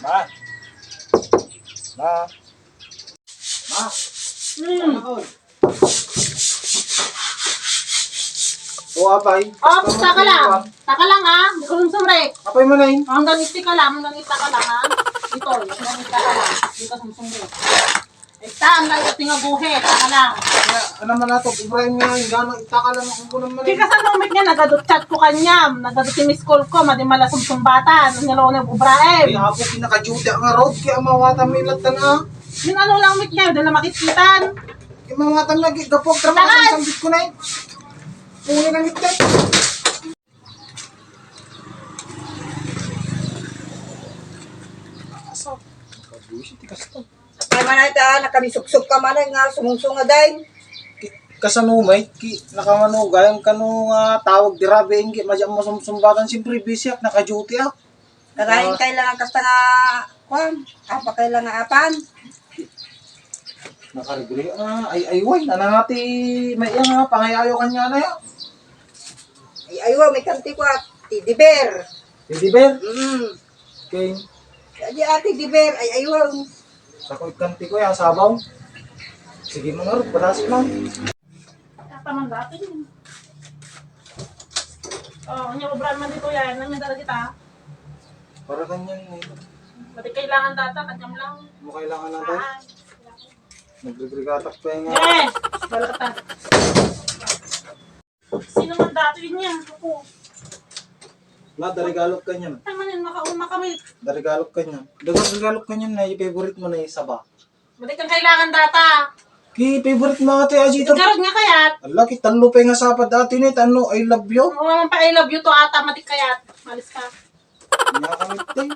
Ma. Ma. Ma. Hmm. O apay. Oh, taka lang. Taka lang ha. Hindi ko sumsumrek. Apay mo na yun. Hanggang iti ka lang. Hanggang ita ka lang ha. Ito. Hanggang ita ka lang. Hindi ka sumsumrek. Ita, hanggang iti nga buhe. Taka lang. Ano man nato, Ibrahim nga yung gano'ng itaka lang ako naman. Di ka sa numit niya, nagadot chat ko kanya. Nagadot si Miss Call ko. Madimala sumsumbatan. Ang nalaw na Ibrahim. Kaya ako pinaka-duty ang road. Kaya mawatan may latan na. Yung ano lang mit niya. Dahil na makikitan. Kaya mawatan na. Gapog trabaho Takas! sa sambit ko na yun. Puli ng itlog. Asa? Kabuisit, tikas to. Ay man ita nakamisuk-suk ka man nga sumunsunga day. Kasanumay, nakamano, gayang kanu tawag dirabe, hindi masyang masumsumbatan, siyempre bisyak, naka-duty ah. Karain kailangan kasta nga kwan, apa kailangan apan. Nakariguli, ay, way, nanangati, may iya nga, pangayayo kanya na ya. Ay aywa may kanti ko at tidiber. Hindi ba? Okay, Di ati diber ay aywa. sa kanti ko yan, sabaw. Sige mo nga rin, palasik lang. Tatamang dati yun. Oh, yung Ibrahim man dito yan. Nangyang dala kita. Para ganyan eh. Pati kailangan data. Kanyam lang. Mo kailangan natin. Nagre-regatak pa yung Eh! Bala ka ta. Sino man dati yun yan? Ako. darigalok ka niyan. Tama yan, makauma kami. Darigalok ka niyan. Darigalok ka niyan na i-favorite mo na yung saba. Pati kang kailangan data. Favorite mo ate Ajito. Garod nga kayat. Ala, kitalo pa nga sapad dati ni tano, I love you. Oo naman pa I love you to ata. Matik kayat. Malis ka. Nyakamit eh.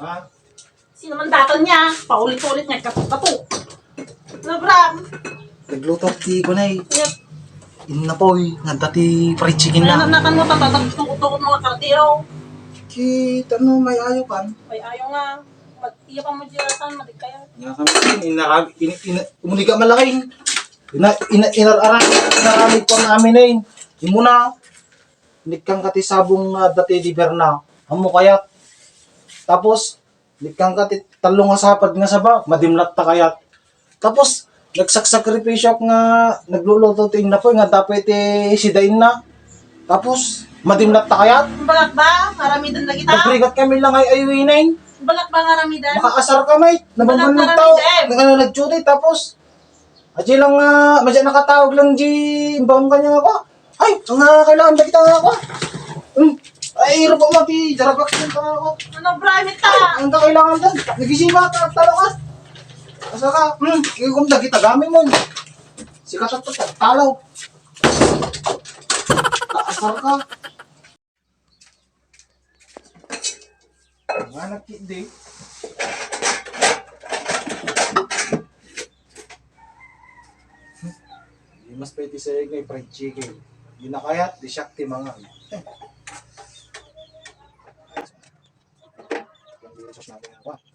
Ha? Sino man data niya? Paulit-ulit niya. Kapo. Ano Bram? Nagluto ti ko na eh. Yep. Inna po eh. Nagdati fried chicken na. Nakan mo tatagutong mga kartiro. Kita no, may ayaw kan. Ay ayaw nga. Iya pa mo dyan. Matik kayat. Nyakamit. Umuliga malaking. Inaramid po namin na yun. Yung muna. Nikang kati sabong dati di Berna. Amo kayat. Tapos, nikang kati talong nga sapad nga saba. Madimlat ta kayat. Tapos, nagsakripisyo nga nagluluto ting na po nga dapat sidain na. Tapos, madimlat ta kayat. Balak ba? Maramidan na kita? Nagrigat kami lang ay aywinain. Balak ba nga ramidan? Makaasar ka mate. Nababan ng tao. Nag-duty. Tapos, aji lang madya nakatawag lang di bang kanya ako. Ay, ang kailangan na kita nga ako. Ay, iro po mati. Jarabak siya ako. Ano, Brian, ita? Ang kailangan doon. Nagisima ka. Talo ka. Asa ka? Ikumda kita. Gamit mo. Sikat at talo. Kaasar ka. Nga nakindi. Mas pwede sa egg na fried chicken. Di na kayat, di syakti mga. Sauce natin ako.